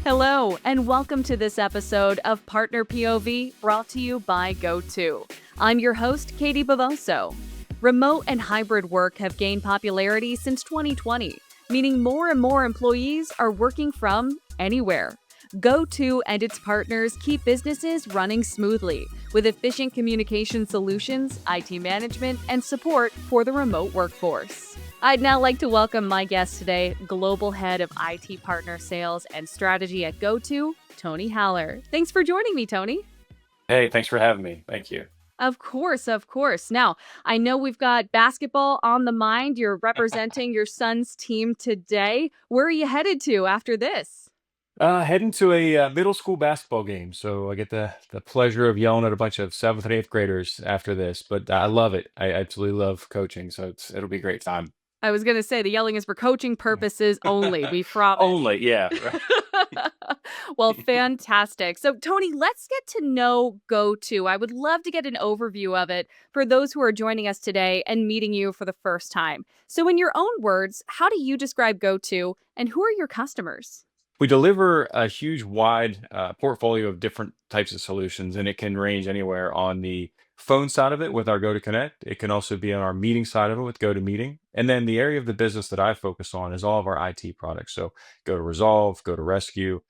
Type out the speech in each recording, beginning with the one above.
Hello, and welcome to this episode of Partner POV brought to you by GoTo. I'm your host, Katie Bavoso. Remote and hybrid work have gained popularity since 2020, meaning more and more employees are working from anywhere. GoTo and its partners keep businesses running smoothly with efficient communication solutions, IT management, and support for the remote workforce. I'd now like to welcome my guest today, Global Head of IT Partner Sales and Strategy at GoTo, Tony Haller. Thanks for joining me, Tony. Hey, thanks for having me. Thank you. Of course, of course. Now, I know we've got basketball on the mind. You're representing your son's team today. Where are you headed to after this? Heading to a middle school basketball game, so I get the pleasure of yelling at a bunch of seventh and eighth graders after this. But I love it. I absolutely love coaching, so it'll be a great time. I was going to say the yelling is for coaching purposes only, we promise. Only, yeah. Right. Well, fantastic. So, Tony, let's get to know GoTo. I would love to get an overview of it for those who are joining us today and meeting you for the first time. So, in your own words, how do you describe GoTo and who are your customers? We deliver a huge, wide portfolio of different types of solutions, and it can range anywhere on the phone side of it with our Go to Connect. It can also be on our meeting side of it with Go to Meeting. And then the area of the business that I focus on is all of our IT products. So Go to Resolve, Go to Rescue,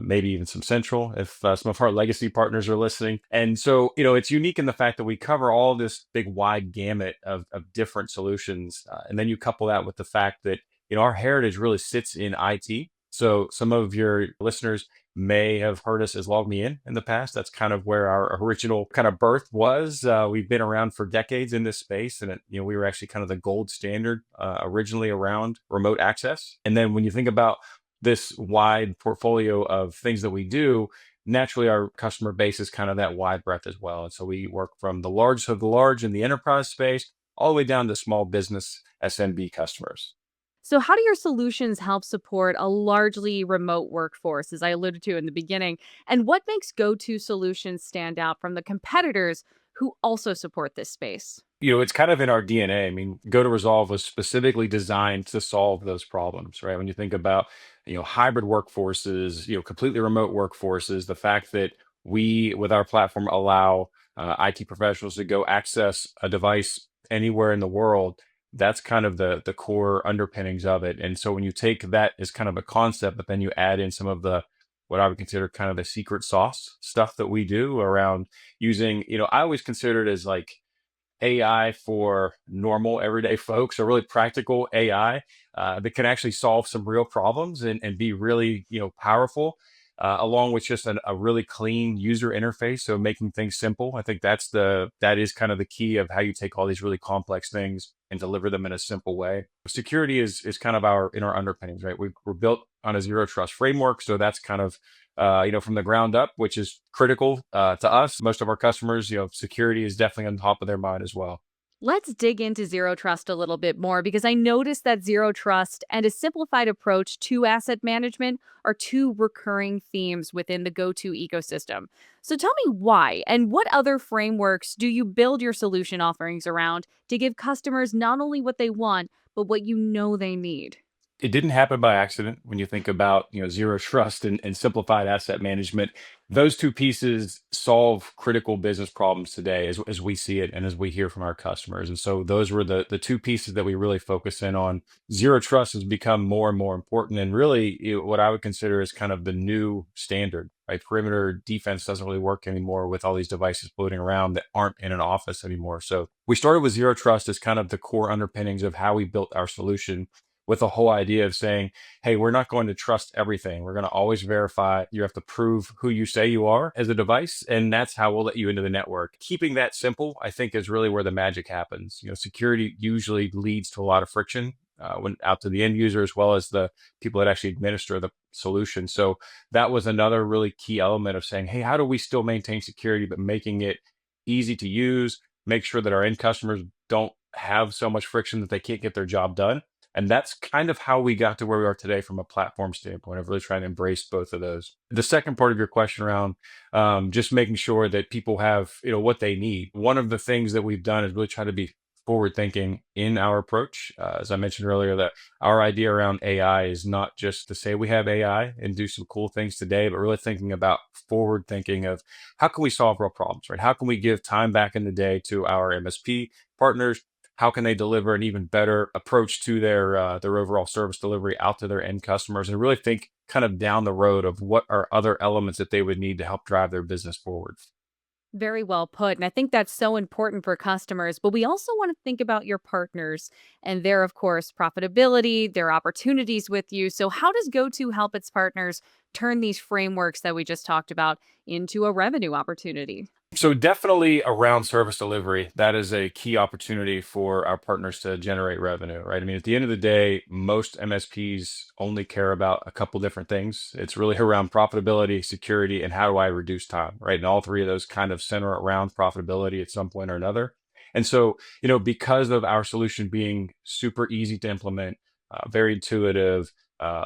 maybe even some Central if some of our legacy partners are listening. And so, it's unique in the fact that we cover all this big, wide gamut of different solutions. And then you couple that with the fact that, our heritage really sits in IT. So some of your listeners may have heard us as Log Me In the past. That's kind of where our original kind of birth was. We've been around for decades in this space, and we were actually kind of the gold standard originally around remote access. And then when you think about this wide portfolio of things that we do, naturally our customer base is kind of that wide breadth as well. And so we work from the large of the large in the enterprise space all the way down to small business SMB customers. So, how do your solutions help support a largely remote workforce, as I alluded to in the beginning? And what makes GoTo solutions stand out from the competitors who also support this space? It's kind of in our DNA. I mean, Go to Resolve was specifically designed to solve those problems, right? When you think about, hybrid workforces, completely remote workforces, the fact that we, with our platform, allow IT professionals to go access a device anywhere in the world, that's kind of the core underpinnings of it. And so when you take that as kind of a concept, but then you add in some of the what I would consider kind of the secret sauce stuff that we do around using, I always consider it as like AI for normal everyday folks, or really practical AI that can actually solve some real problems and be really powerful, along with just a really clean user interface. So making things simple, I think that is kind of the key of how you take all these really complex things and deliver them in a simple way. Security is kind of our underpinnings, right? We're built on a zero trust framework, so that's kind of from the ground up, which is critical to us. Most of our customers, security is definitely on top of their mind as well. Let's dig into zero trust a little bit more because I noticed that zero trust and a simplified approach to asset management are two recurring themes within the GoTo ecosystem. So tell me why and what other frameworks do you build your solution offerings around to give customers not only what they want, but what you know they need? It didn't happen by accident. When you think about zero trust and simplified asset management, those two pieces solve critical business problems today as we see it and as we hear from our customers. And so those were the two pieces that we really focus in on. Zero trust has become more and more important, and really what I would consider is kind of the new standard, right? Perimeter defense doesn't really work anymore with all these devices floating around that aren't in an office anymore. So we started with zero trust as kind of the core underpinnings of how we built our solution, with the whole idea of saying, hey, we're not going to trust everything. We're going to always verify. You have to prove who you say you are as a device, and that's how we'll let you into the network. Keeping that simple, I think, is really where the magic happens. Security usually leads to a lot of friction when out to the end user, as well as the people that actually administer the solution. So that was another really key element of saying, hey, how do we still maintain security, but making it easy to use, make sure that our end customers don't have so much friction that they can't get their job done. And that's kind of how we got to where we are today from a platform standpoint of really trying to embrace both of those. The second part of your question around just making sure that people have, what they need. One of the things that we've done is really try to be forward thinking in our approach. As I mentioned earlier, that our idea around AI is not just to say we have AI and do some cool things today, but really thinking about forward thinking of how can we solve real problems, right? How can we give time back in the day to our MSP partners? How can they deliver an even better approach to their overall service delivery out to their end customers, and really think kind of down the road of what are other elements that they would need to help drive their business forward. Very well put. And I think that's so important for customers. But we also want to think about your partners and their, of course, profitability, their opportunities with you. So, how does GoTo help its partners turn these frameworks that we just talked about into a revenue opportunity? So definitely around service delivery, that is a key opportunity for our partners to generate revenue, right? I mean, at the end of the day, most MSPs only care about a couple different things. It's really around profitability, security, and how do I reduce time, right? And all three of those kind of center around profitability at some point or another. And so, because of our solution being super easy to implement, very intuitive,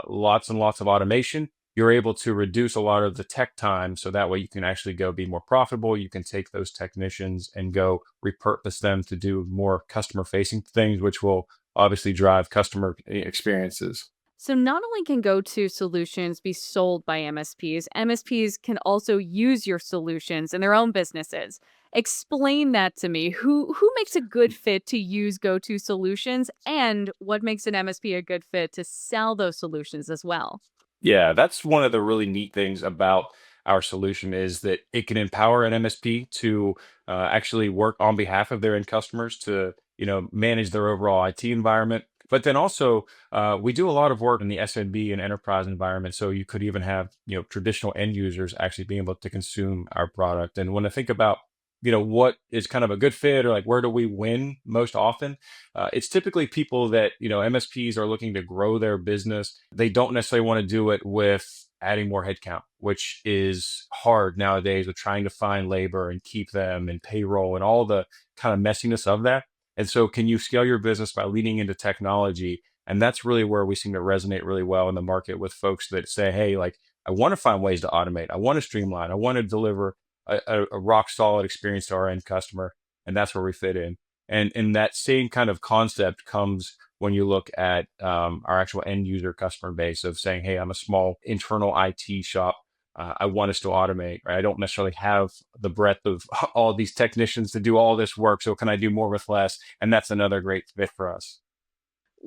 lots and lots of automation, you're able to reduce a lot of the tech time, so that way you can actually go be more profitable. You can take those technicians and go repurpose them to do more customer facing things, which will obviously drive customer experiences. So, not only can GoTo solutions be sold by MSPs, MSPs can also use your solutions in their own businesses. Explain that to me. Who makes a good fit to use GoTo solutions, and what makes an MSP a good fit to sell those solutions as well? Yeah, that's one of the really neat things about our solution is that it can empower an MSP to actually work on behalf of their end customers to, manage their overall IT environment. But then also, we do a lot of work in the SMB and enterprise environment. So you could even have, traditional end users actually being able to consume our product. And when I think about, what is kind of a good fit or like where do we win most often, it's typically people that, MSPs are looking to grow their business. They don't necessarily want to do it with adding more headcount, which is hard nowadays with trying to find labor and keep them and payroll and all the kind of messiness of that. And so, can you scale your business by leaning into technology? And that's really where we seem to resonate really well in the market with folks that say, hey, like, I want to find ways to automate. I want to streamline. I want to deliver a rock solid experience to our end customer. And that's where we fit in. And that same kind of concept comes when you look at our actual end user customer base of saying, hey, I'm a small internal IT shop. I want us to automate, right? I don't necessarily have the breadth of all these technicians to do all this work. So can I do more with less? And that's another great fit for us.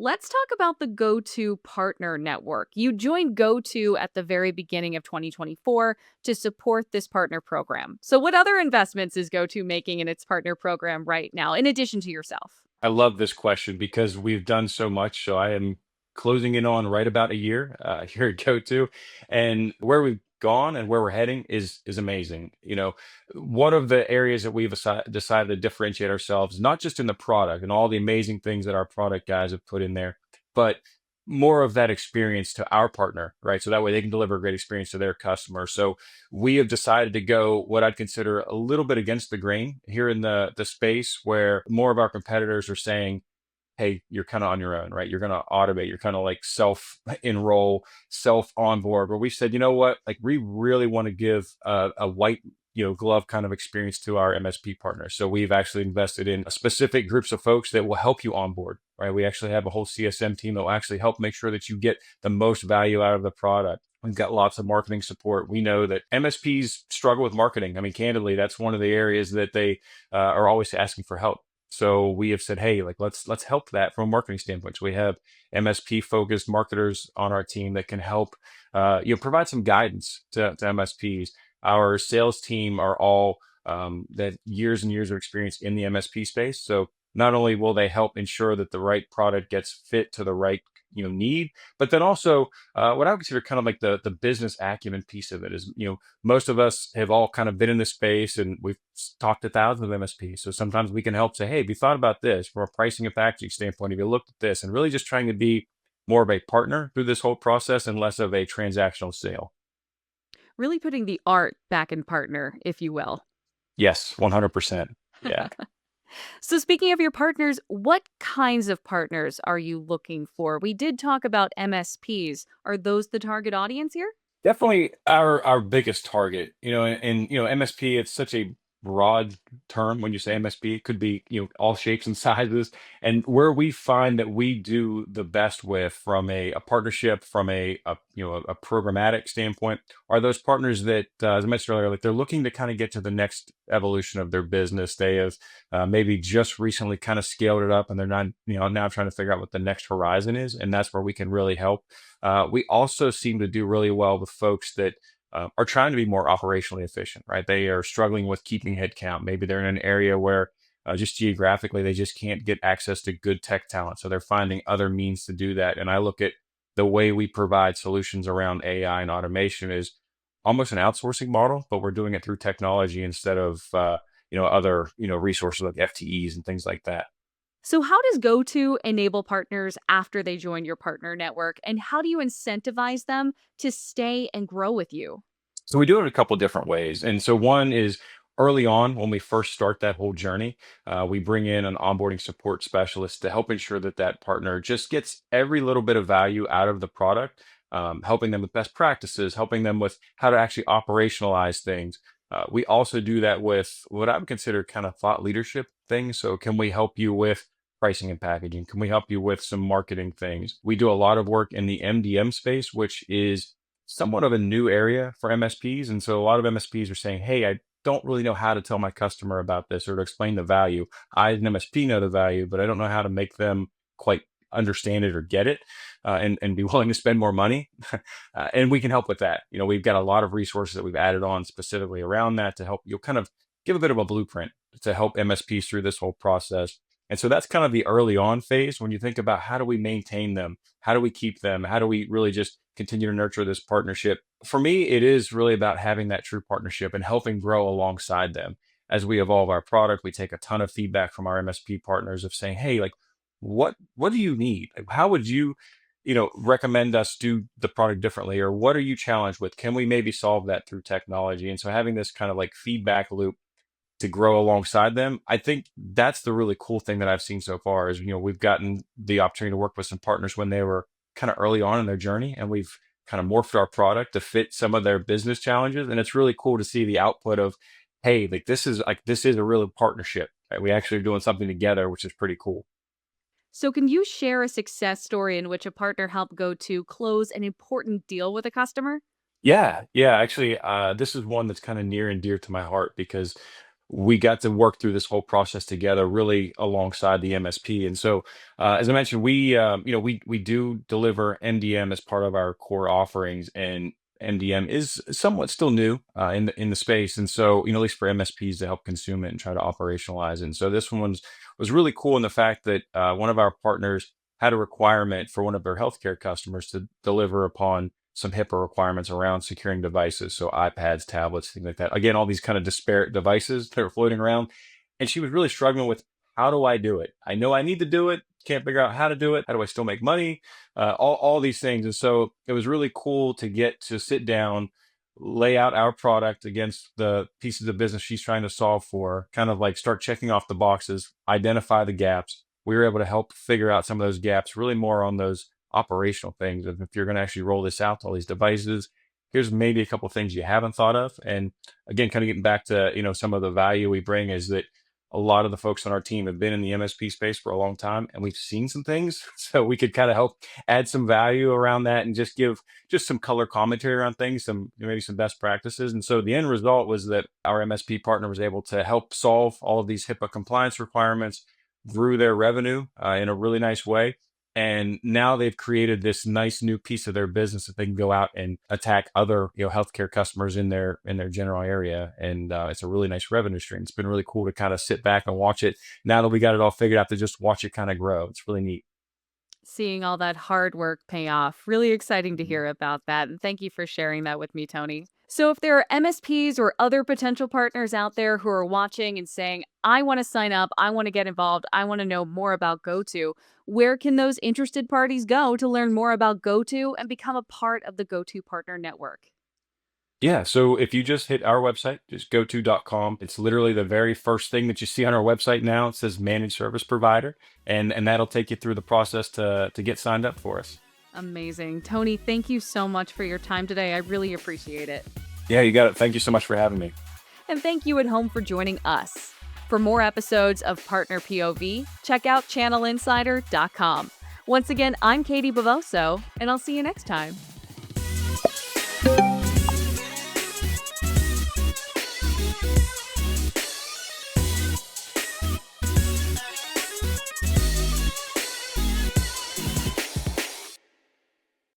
Let's talk about the GoTo Partner Network. You joined GoTo at the very beginning of 2024 to support this partner program. So, what other investments is GoTo making in its partner program right now, in addition to yourself? I love this question because we've done so much. So I am closing in on right about a year here at GoTo, and where we've gone and where we're heading is amazing. One of the areas that we've decided to differentiate ourselves, not just in the product and all the amazing things that our product guys have put in there, but more of that experience to our partner, right? So that way they can deliver a great experience to their customer. So we have decided to go what I'd consider a little bit against the grain here in the space where more of our competitors are saying, hey, you're kind of on your own, right? You're going to automate, you're kind of like self enroll, self onboard. Where we said, you know what, like we really want to give a white glove kind of experience to our MSP partners. So we've actually invested in specific groups of folks that will help you onboard, right? We actually have a whole CSM team that will actually help make sure that you get the most value out of the product. We've got lots of marketing support. We know that MSPs struggle with marketing. I mean, candidly, that's one of the areas that they are always asking for help. So we have said, hey, like let's help that from a marketing standpoint. So we have MSP focused marketers on our team that can help provide some guidance to MSPs. Our sales team are all that years and years of experience in the MSP space. So not only will they help ensure that the right product gets fit to the right need, but then also what I would consider kind of like the business acumen piece of it is, most of us have all kind of been in this space and we've talked to thousands of MSPs. So sometimes we can help say, hey, have you thought about this from a pricing and packaging standpoint? Have you looked at this? And really just trying to be more of a partner through this whole process and less of a transactional sale. Really putting the art back in partner, if you will. Yes, 100%. Yeah. So, speaking of your partners, what kinds of partners are you looking for? We did talk about MSPs. Are those the target audience here? Definitely our biggest target, and MSP, it's such a broad term when you say MSP. It could be, all shapes and sizes. And where we find that we do the best with from a partnership, from a programmatic standpoint, are those partners that, as I mentioned earlier, like they're looking to kind of get to the next evolution of their business. They have maybe just recently kind of scaled it up, and they're not, now trying to figure out what the next horizon is, and that's where we can really help. We also seem to do really well with folks that are trying to be more operationally efficient, right? They are struggling with keeping headcount. Maybe they're in an area where just geographically they just can't get access to good tech talent, so they're finding other means to do that. And I look at the way we provide solutions around AI and automation is almost an outsourcing model, but we're doing it through technology instead of other resources like FTEs and things like that. So, how does GoTo enable partners after they join your partner network? And how do you incentivize them to stay and grow with you? So we do it a couple different ways. And so one is early on when we first start that whole journey, we bring in an onboarding support specialist to help ensure that that partner just gets every little bit of value out of the product, helping them with best practices, helping them with how to actually operationalize things. We also do that with what I would consider kind of thought leadership things. So can we help you with pricing and packaging? Can we help you with some marketing things? We do a lot of work in the MDM space, which is somewhat of a new area for MSPs. And so a lot of MSPs are saying, hey, I don't really know how to tell my customer about this or to explain the value. I, as an MSP, know the value, but I don't know how to make them quite understand it or get it, and be willing to spend more money. And we can help with that. We've got a lot of resources that we've added on specifically around that to help you kind of give a bit of a blueprint to help MSPs through this whole process. And so that's kind of the early on phase when you think about how do we maintain them? How do we keep them? How do we really just continue to nurture this partnership? For me, it is really about having that true partnership and helping grow alongside them. As we evolve our product, we take a ton of feedback from our MSP partners of saying, hey, like, what do you need? Like, how would you, recommend us do the product differently? Or what are you challenged with? Can we maybe solve that through technology? And so having this kind of like feedback loop to grow alongside them. I think that's the really cool thing that I've seen so far is, we've gotten the opportunity to work with some partners when they were kind of early on in their journey, and we've kind of morphed our product to fit some of their business challenges. And it's really cool to see the output of, hey, this is a real partnership, right? We actually are doing something together, which is pretty cool. So, can you share a success story in which a partner helped GoTo close an important deal with a customer? Yeah, yeah. Actually, this is one that's kind of near and dear to my heart because we got to work through this whole process together, really alongside the MSP. And so, as I mentioned, we do deliver MDM as part of our core offerings, and MDM is somewhat still new in the space. And so, at least for MSPs to help consume it and try to operationalize it. And so, this one was really cool in the fact that one of our partners had a requirement for one of their healthcare customers to deliver upon some HIPAA requirements around securing devices. So iPads, tablets, things like that. Again, all these kind of disparate devices that are floating around. And she was really struggling with, how do I do it? I know I need to do it. Can't figure out how to do it. How do I still make money? All these things. And so it was really cool to get to sit down, lay out our product against the pieces of business she's trying to solve for, kind of like start checking off the boxes, identify the gaps. We were able to help figure out some of those gaps, really more on those operational things. If you're going to actually roll this out to all these devices, here's maybe a couple of things you haven't thought of. And again, kind of getting back to some of the value we bring is that a lot of the folks on our team have been in the MSP space for a long time, and we've seen some things, so we could kind of help add some value around that and just give just some color commentary around things, some maybe some best practices. And so the end result was that our MSP partner was able to help solve all of these HIPAA compliance requirements, grew their revenue in a really nice way, and now they've created this nice new piece of their business that they can go out and attack other healthcare customers in their general area. And it's a really nice revenue stream. It's been really cool to kind of sit back and watch it now that we got it all figured out, to just watch it kind of grow. It's really neat. Seeing all that hard work pay off. Really exciting to hear about that. And thank you for sharing that with me, Tony. So, if there are MSPs or other potential partners out there who are watching and saying, I want to sign up, I want to get involved, I want to know more about GoTo, where can those interested parties go to learn more about GoTo and become a part of the GoTo Partner Network? Yeah, so if you just hit our website, just goto.com, it's literally the very first thing that you see on our website now. It says managed service provider, and that'll take you through the process to get signed up for us. Amazing. Tony, thank you so much for your time today. I really appreciate it. Yeah, you got it. Thank you so much for having me. And thank you at home for joining us. For more episodes of Partner POV, check out channelinsider.com. Once again, I'm Katie Bavoso, and I'll see you next time.